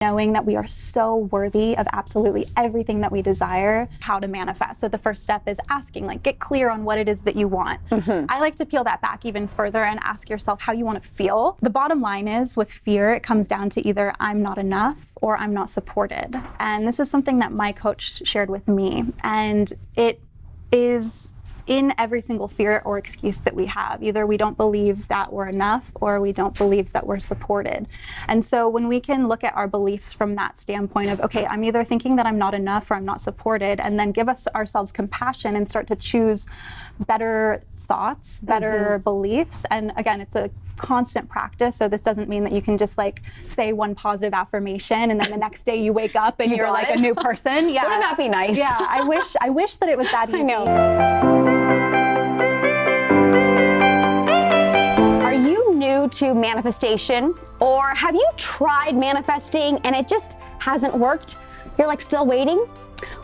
knowing that we are so worthy of absolutely everything that we desire, how to manifest. So the first step is asking, like, get clear on what it is that you want. I like to peel that back even further and ask yourself how you want to feel. The bottom line is, with fear, it comes down to either I'm not enough or I'm not supported. And this is something that my coach shared with me. And it is in every single fear or excuse that we have. Either we don't believe that we're enough or we don't believe that we're supported. And so when we can look at our beliefs from that standpoint of, okay, I'm either thinking that I'm not enough or I'm not supported, and then give ourselves compassion and start to choose better thoughts, better beliefs. And again, it's a constant practice. So this doesn't mean that you can just like say one positive affirmation and then the next day you wake up and you're like a new person. Yeah. Wouldn't that be nice? Yeah. I wish that it was that easy. I know. Are you new to manifestation, or have you tried manifesting and it just hasn't worked? You're like still waiting?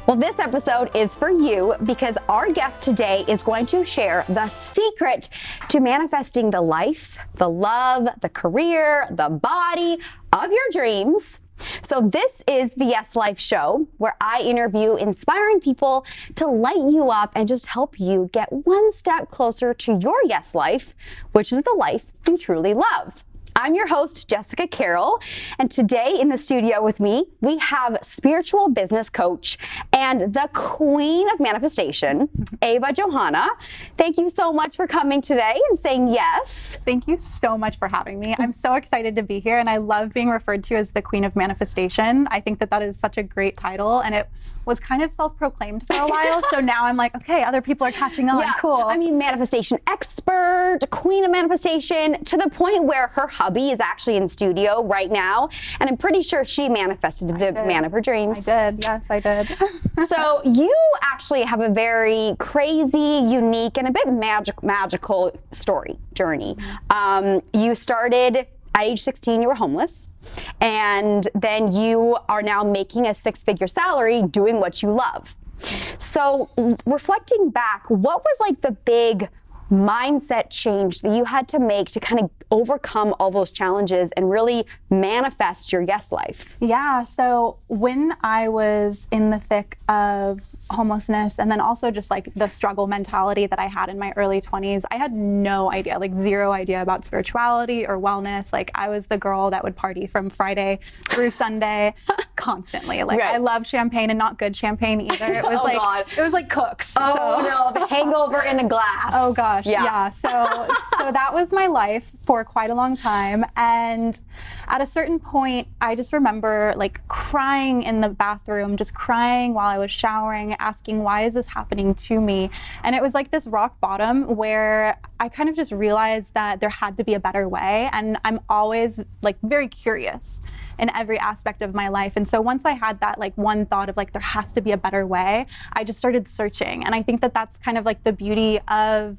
Well, this episode is for you because our guest today is going to share the secret to manifesting the life, the love, the career, the body of your dreams. So this is the Yes Life Show, where I interview inspiring people to light you up and just help you get one step closer to your yes life, which is the life you truly love. I'm your host, Jessica Carroll, and today in the studio with me, we have spiritual business coach and the queen of manifestation, Ava Johanna. Thank you so much for coming today and saying yes. Thank you so much for having me. I'm so excited to be here, and I love being referred to as the queen of manifestation. I think that that is such a great title, and it was kind of self-proclaimed for a while, so now I'm like, okay, other people are catching on. Yeah, cool. I mean, manifestation expert, queen of manifestation, to the point where her hubby is actually in studio right now, and I'm pretty sure she manifested the man of her dreams. I did, yes, I did. So you actually have a very crazy, unique, and a bit magical journey. You started at age 16, you were homeless, and then you are now making a six-figure salary doing what you love. So reflecting back, what was like the big mindset change that you had to make to kind of overcome all those challenges and really manifest your yes life? Yeah, so when I was in the thick of homelessness and then also just like the struggle mentality that I had in my early 20s, I had no idea, like zero idea about spirituality or wellness. Like I was the girl that would party from Friday through Sunday constantly. Like I love champagne, and not good champagne either. It was it was like Cooks. Oh no, the hangover in a glass. Oh gosh, yeah. So that was my life for quite a long time. And at a certain point, I just remember like crying in the bathroom, just crying while I was showering, asking, why is this happening to me? And it was like this rock bottom where I kind of just realized that there had to be a better way. And I'm always like very curious in every aspect of my life. And so once I had that like one thought of like, there has to be a better way, I just started searching. And I think that that's kind of like the beauty of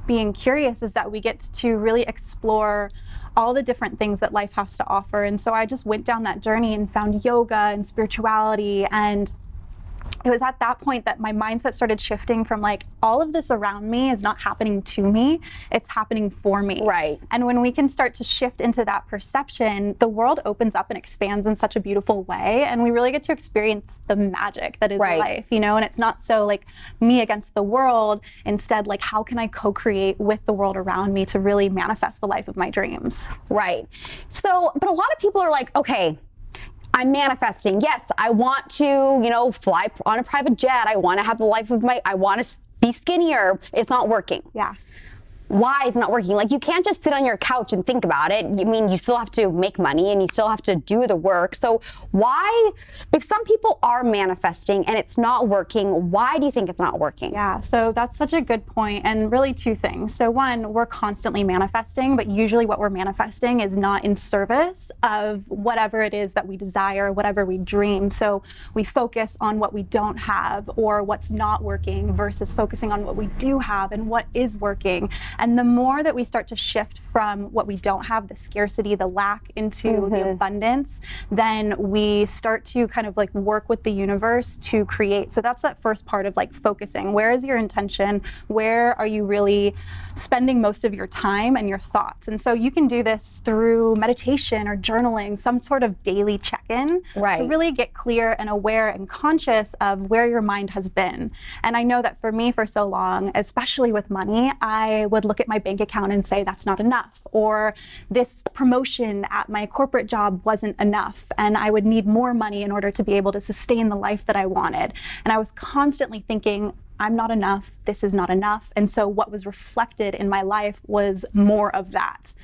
being curious, is that we get to really explore all the different things that life has to offer. And so I just went down that journey and found yoga and spirituality, and it was at that point that my mindset started shifting from like, all of this around me is not happening to me, it's happening for me. Right. And when we can start to shift into that perception, the world opens up and expands in such a beautiful way, and we really get to experience the magic that is life, you know, and it's not so like me against the world. Instead, like, how can I co-create with the world around me to really manifest the life of my dreams? Right. So, but a lot of people are like, okay, I'm manifesting. Yes, I want to, fly on a private jet. I want to have the life of I want to be skinnier. It's not working. Yeah. Why is it not working? Like, you can't just sit on your couch and think about it. I mean, you still have to make money and you still have to do the work. So why, if some people are manifesting and it's not working, why do you think it's not working? Yeah, so that's such a good point, and really two things. So one, we're constantly manifesting, but usually what we're manifesting is not in service of whatever it is that we desire, whatever we dream. So we focus on what we don't have or what's not working versus focusing on what we do have and what is working. And the more that we start to shift from what we don't have, the scarcity, the lack, into the abundance, then we start to kind of like work with the universe to create. So that's that first part of like focusing. Where is your intention? Where are you really spending most of your time and your thoughts? And so you can do this through meditation or journaling, some sort of daily check-in to really get clear and aware and conscious of where your mind has been. And I know that for me, for so long, especially with money, I would look at my bank account and say, that's not enough, or this promotion at my corporate job wasn't enough, and I would need more money in order to be able to sustain the life that I wanted. And I was constantly thinking, I'm not enough, this is not enough. And so what was reflected in my life was more of that.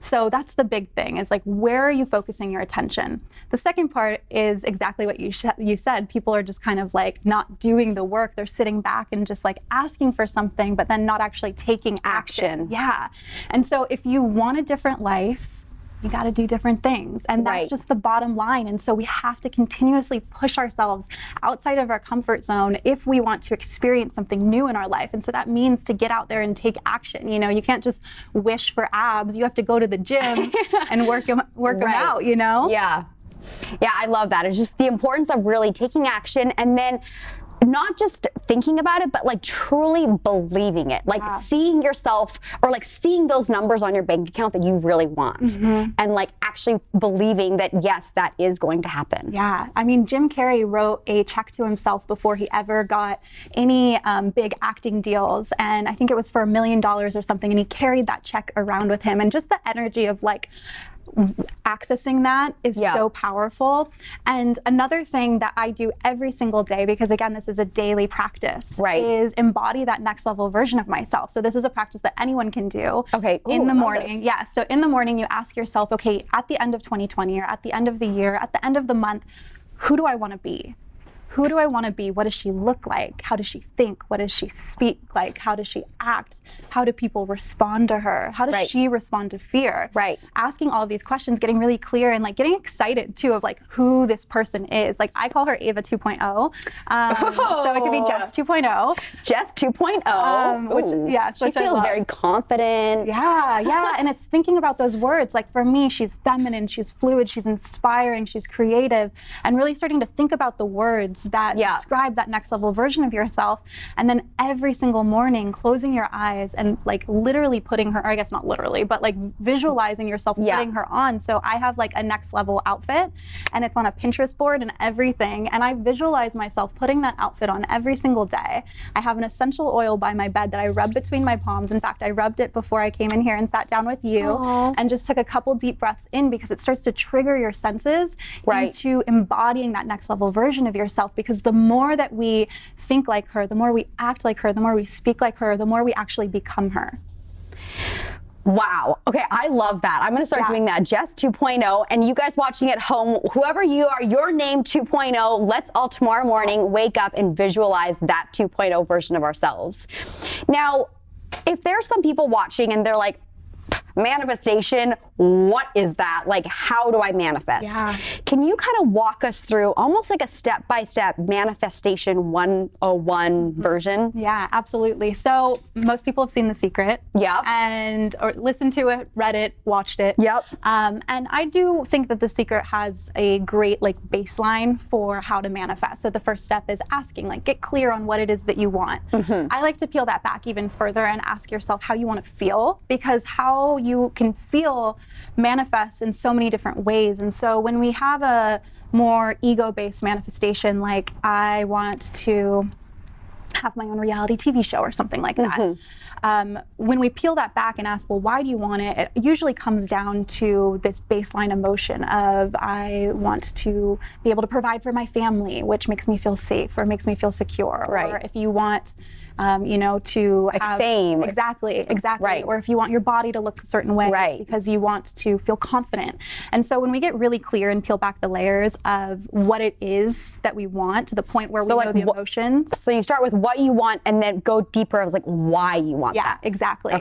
So that's the big thing, is like, where are you focusing your attention? The second part is exactly what you said. People are just kind of like not doing the work. They're sitting back and just like asking for something, but then not actually taking action. Yeah. And so if you want a different life, you got to do different things. And that's just the bottom line. And so we have to continuously push ourselves outside of our comfort zone if we want to experience something new in our life. And so that means to get out there and take action. You know, you can't just wish for abs. You have to go to the gym and work them out, you know? Yeah. Yeah, I love that. It's just the importance of really taking action, and then not just thinking about it, but like truly believing it, like seeing yourself, or like seeing those numbers on your bank account that you really want, and like actually believing that, yes, that is going to happen. Yeah. I mean, Jim Carrey wrote a check to himself before he ever got any big acting deals. And I think it was for $1 million or something. And he carried that check around with him. And just the energy of like, accessing that is so powerful. And another thing that I do every single day, because again, this is a daily practice, is embody that next level version of myself. So this is a practice that anyone can do in the morning. Yeah. So in the morning, you ask yourself, okay, at the end of 2020, or at the end of the year, at the end of the month, who do I want to be? Who do I want to be? What does she look like? How does she think? What does she speak like? How does she act? How do people respond to her? How does she respond to fear? Asking all of these questions, getting really clear, and like getting excited too of like who this person is. Like I call her Ava 2.0. So it could be Jess 2.0. Jess 2.0. Which, she feels very confident. Yeah. And it's thinking about those words. Like for me, she's feminine, she's fluid, she's inspiring, she's creative, and really starting to think about the words that describe that next level version of yourself. And then every single morning, closing your eyes and like literally putting her, or I guess not literally, but like visualizing yourself putting her on. So I have like a next level outfit, and it's on a Pinterest board and everything. And I visualize myself putting that outfit on every single day. I have an essential oil by my bed that I rub between my palms. In fact, I rubbed it before I came in here and sat down with you and just took a couple deep breaths in, because it starts to trigger your senses into embodying that next level version of yourself. Because the more that we think like her, the more we act like her, the more we speak like her, the more we actually become her. Wow. Okay, I love that. I'm going to start doing that. Jess 2.0. And you guys watching at home, whoever you are, your name 2.0, let's all tomorrow morning wake up and visualize that 2.0 version of ourselves. Now, if there's some people watching and they're like, manifestation, what is that? Like, how do I manifest? Can you kind of walk us through almost like a step-by-step manifestation 101 version? Yeah, absolutely. So most people have seen The Secret. And or listened to it, read it, watched it. And I do think that The Secret has a great like baseline for how to manifest. So the first step is asking, like, get clear on what it is that you want. I like to peel that back even further and ask yourself how you want to feel, because how you can feel manifests in so many different ways. And so when we have a more ego-based manifestation, like I want to have my own reality TV show or something like that. When we peel that back and ask, well, why do you want it? It usually comes down to this baseline emotion of, I want to be able to provide for my family, which makes me feel safe or makes me feel secure. Or if you want, you know, to like have fame. Exactly. Or if you want your body to look a certain way, because you want to feel confident. And so when we get really clear and peel back the layers of what it is that we want, to the point where we know the emotions. So you start with what you want and then go deeper as like why you want that. Exactly.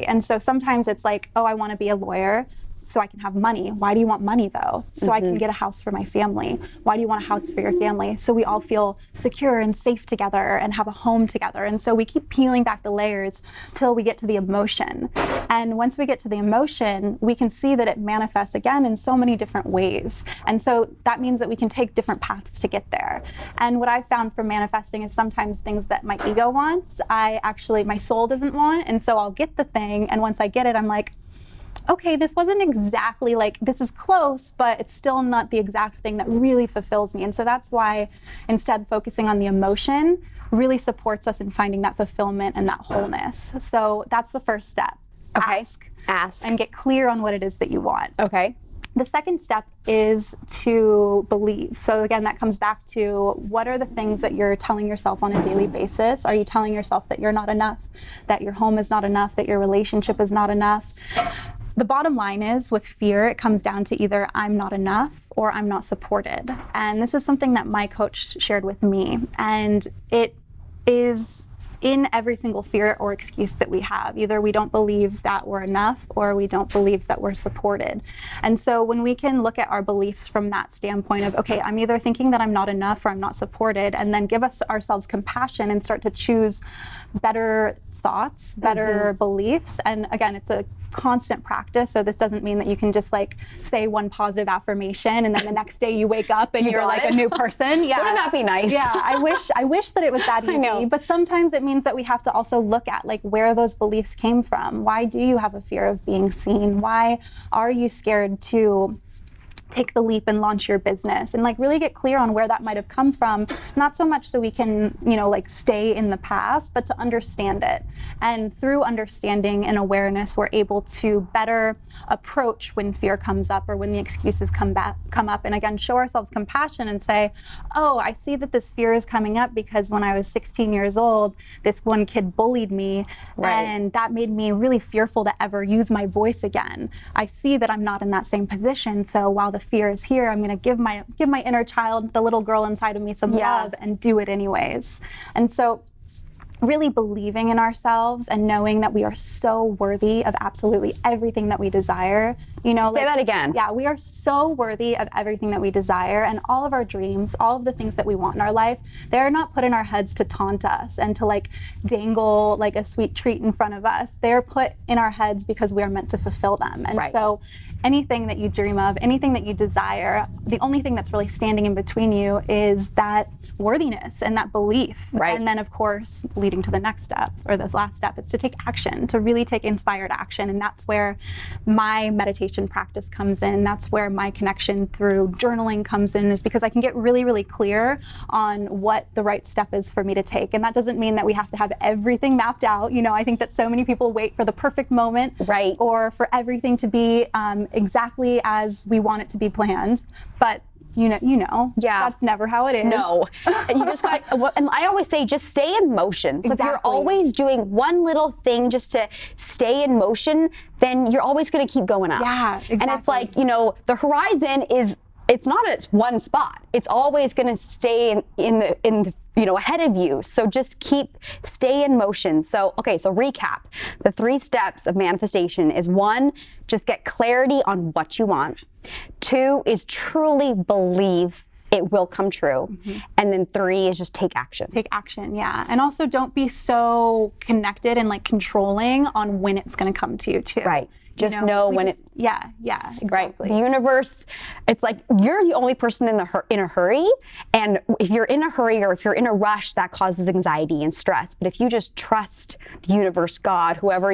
And so sometimes it's like, oh, I want to be a lawyer. So I can have money. Why do you want money though? So I can get a house for my family. Why do you want a house for your family? So we all feel secure and safe together and have a home together. And so we keep peeling back the layers till we get to the emotion. And once we get to the emotion, we can see that it manifests again in so many different ways. And so that means that we can take different paths to get there. And what I've found from manifesting is sometimes things that my ego wants, my soul doesn't want. And so I'll get the thing. And once I get it, I'm like, okay, this wasn't exactly like, this is close, but it's still not the exact thing that really fulfills me. And so that's why instead focusing on the emotion really supports us in finding that fulfillment and that wholeness. So that's the first step. Okay. Ask. And get clear on what it is that you want. Okay. The second step is to believe. So again, that comes back to what are the things that you're telling yourself on a daily basis? Are you telling yourself that you're not enough, that your home is not enough, that your relationship is not enough? The bottom line is with fear, it comes down to either I'm not enough or I'm not supported. And this is something that my coach shared with me. And it is in every single fear or excuse that we have. Either we don't believe that we're enough or we don't believe that we're supported. And so when we can look at our beliefs from that standpoint of, okay, I'm either thinking that I'm not enough or I'm not supported, and then give ourselves compassion and start to choose better thoughts, better beliefs. And again, it's a constant practice. So this doesn't mean that you can just like say one positive affirmation and then the next day you wake up and you're like a new person. Yeah. Wouldn't that be nice? Yeah. I wish that it was that easy. But sometimes it means that we have to also look at like where those beliefs came from. Why do you have a fear of being seen? Why are you scared to take the leap and launch your business, and like really get clear on where that might have come from, not so much so we can, like stay in the past, but to understand it. And through understanding and awareness, we're able to better approach when fear comes up or when the excuses come up, and again, show ourselves compassion and say, oh, I see that this fear is coming up because when I was 16 years old, this one kid bullied me, and that made me really fearful to ever use my voice again. I see that I'm not in that same position, so while the fear is here, I'm going to give my inner child, the little girl inside of me, some love and do it anyways. And so really believing in ourselves and knowing that we are so worthy of absolutely everything that we desire. Say that again. Yeah, we are so worthy of everything that we desire, and all of our dreams, all of the things that we want in our life, they're not put in our heads to taunt us and to like dangle like a sweet treat in front of us. They're put in our heads because we are meant to fulfill them. And so anything that you dream of, anything that you desire, the only thing that's really standing in between you is that worthiness and that belief. And then of course, leading to the next step or the last step, it's to take action, to really take inspired action. And that's where my meditation practice comes in. That's where my connection through journaling comes in, is because I can get really, really clear on what the right step is for me to take. And that doesn't mean that we have to have everything mapped out. I think that so many people wait for the perfect moment or for everything to be exactly as we want it to be planned. But that's never how it is. No, you just got. And I always say, just stay in motion. So if you're always doing one little thing just to stay in motion, then you're always going to keep going up. Yeah, exactly. And it's like, the horizon it's not at one spot. It's always going to stay in the ahead of you. So just stay in motion. So recap. The 3 steps of manifestation is 1, just get clarity on what you want. 2 is truly believe it will come true. And then 3 is just take action. Take action, yeah. And also don't be so connected and like controlling on when it's going to come to you too. Just know when it's... Yeah, exactly. The universe, it's like you're the only person in a hurry. And if you're in a hurry or if you're in a rush, that causes anxiety and stress. But if you just trust the universe, God, whoever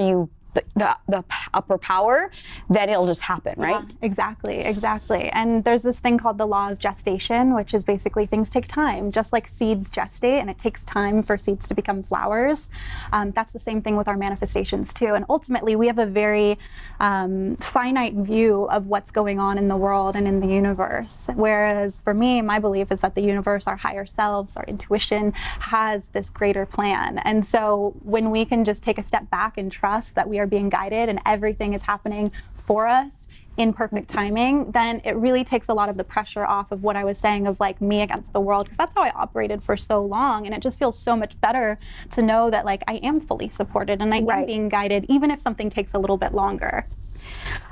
the upper power, then it'll just happen, right? Yeah, exactly. And there's this thing called the law of gestation, which is basically things take time, just like seeds gestate, and it takes time for seeds to become flowers. That's the same thing with our manifestations too. And ultimately, we have a very finite view of what's going on in the world and in the universe. Whereas for me, my belief is that the universe, our higher selves, our intuition, has this greater plan. And so when we can just take a step back and trust that we are being guided and everything is happening for us in perfect timing, then it really takes a lot of the pressure off of what I was saying of like me against the world, because that's how I operated for so long. And it just feels so much better to know that like I am fully supported and I am being guided, even if something takes a little bit longer.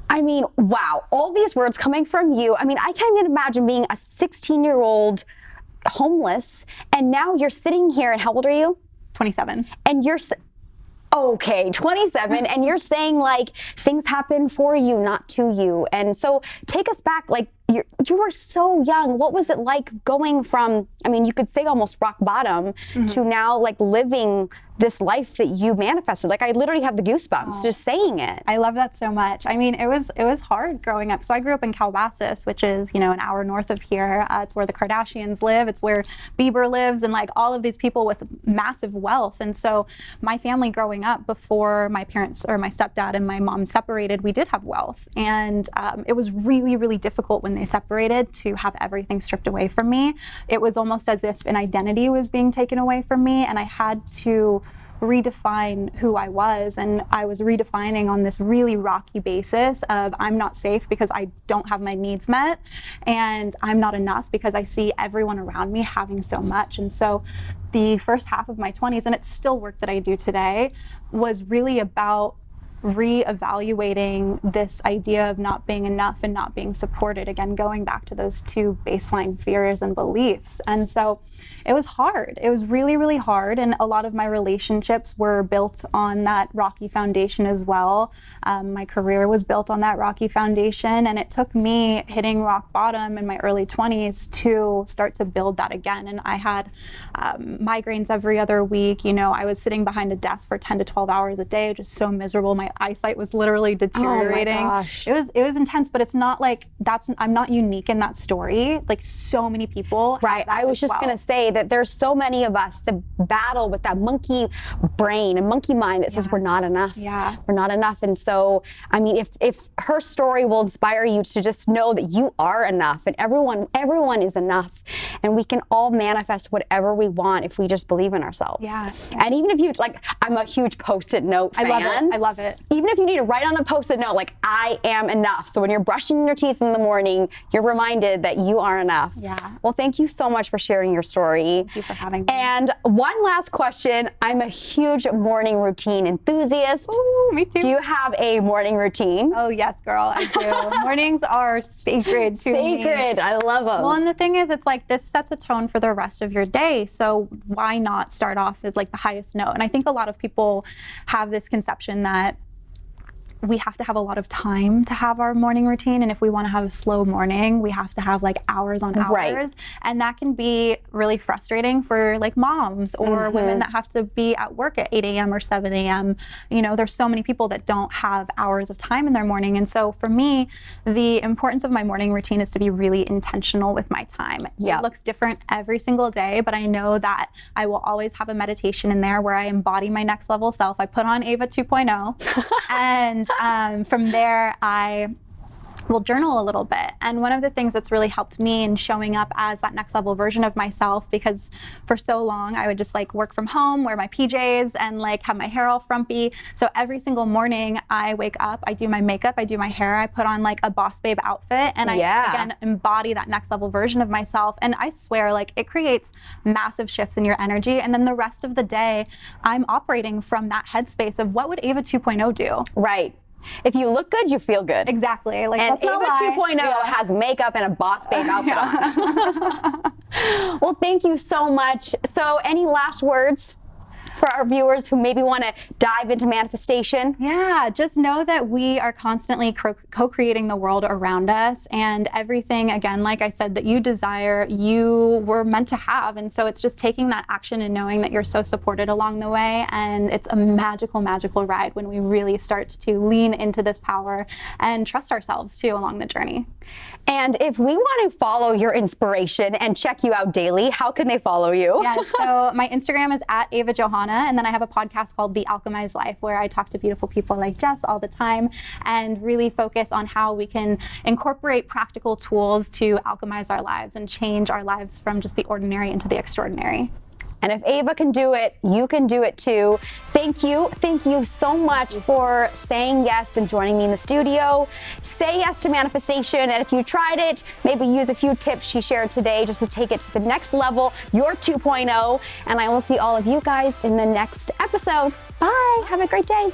I mean, wow, all these words coming from you. I mean, I can't even imagine being a 16-year-old homeless, and now you're sitting here, and how old are you? 27. And you're, okay, 27, and you're saying like things happen for you, not to you. And so take us back, like you were so young. What was it like going from, I mean, you could say almost rock bottom to now like living this life that you manifested? Like I literally have the goosebumps just saying it. I love that so much. I mean, it was hard growing up. So I grew up in Calabasas, which is, an hour north of here. It's where the Kardashians live. It's where Bieber lives, and like all of these people with massive wealth. And so my family growing up, before my parents or my stepdad and my mom separated, we did have wealth. And it was really, really difficult when they separated to have everything stripped away from me. It was almost as if an identity was being taken away from me, and I had to redefine who I was. And I was redefining on this really rocky basis of I'm not safe because I don't have my needs met, and I'm not enough because I see everyone around me having so much. And so the first half of my 20s, and it's still work that I do today, was really about reevaluating this idea of not being enough and not being supported. Again, going back to those two baseline fears and beliefs. And so it was hard. It was really, really hard. And a lot of my relationships were built on that rocky foundation as well. My career was built on that rocky foundation. And it took me hitting rock bottom in my early 20s to start to build that again. And I had migraines every other week. I was sitting behind a desk for 10 to 12 hours a day, just so miserable. My eyesight was literally deteriorating. Oh my gosh. It was intense, but it's not like I'm not unique in that story. Like so many people. Right. I was just going to say that there's so many of us that battle with that monkey brain and monkey mind that says we're not enough. Yeah. We're not enough. And so, I mean, if her story will inspire you to just know that you are enough, and everyone is enough, and we can all manifest whatever we want if we just believe in ourselves. Yeah. And even if you, like, I'm a huge Post-it note fan. I love it. Even if you need to write on a Post-it note, like, I am enough. So when you're brushing your teeth in the morning, you're reminded that you are enough. Yeah. Well, thank you so much for sharing your story. Thank you for having me. And one last question. I'm a huge morning routine enthusiast. Ooh, me too. Do you have a morning routine? Oh, yes, girl, I do. Mornings are sacred to me. Sacred. I love them. Well, and the thing is, it's like this sets a tone for the rest of your day. So why not start off with like the highest note? And I think a lot of people have this conception that we have to have a lot of time to have our morning routine. And if we want to have a slow morning, we have to have like hours on hours. Right. And that can be really frustrating for like moms or women that have to be at work at 8 a.m. or 7 a.m. There's so many people that don't have hours of time in their morning. And so for me, the importance of my morning routine is to be really intentional with my time. Yeah. It looks different every single day, but I know that I will always have a meditation in there where I embody my next level self. I put on Ava 2.0 and from there, I will journal a little bit. And one of the things that's really helped me in showing up as that next level version of myself, because for so long I would just like work from home, wear my PJs, and like have my hair all frumpy. So every single morning I wake up, I do my makeup, I do my hair, I put on like a boss babe outfit, and I again embody that next level version of myself. And I swear, like, it creates massive shifts in your energy. And then the rest of the day, I'm operating from that headspace of what would Ava 2.0 do? Right. If you look good, you feel good. Exactly. Like, and Ava 2.0 has makeup and a boss babe outfit on. Well, thank you so much. So any last words for our viewers who maybe want to dive into manifestation? Yeah, just know that we are constantly co-creating the world around us, and everything, again, like I said, that you desire, you were meant to have. And so it's just taking that action and knowing that you're so supported along the way. And it's a magical, magical ride when we really start to lean into this power and trust ourselves too along the journey. And if we want to follow your inspiration and check you out daily, how can they follow you? Yeah, so my Instagram is @Ava Johanna, and then I have a podcast called The Alchemized Life, where I talk to beautiful people like Jess all the time and really focus on how we can incorporate practical tools to alchemize our lives and change our lives from just the ordinary into the extraordinary. And if Ava can do it, you can do it too. Thank you so much for saying yes and joining me in the studio. Say yes to manifestation, and if you tried it, maybe use a few tips she shared today just to take it to the next level, your 2.0. And I will see all of you guys in the next episode. Bye, have a great day.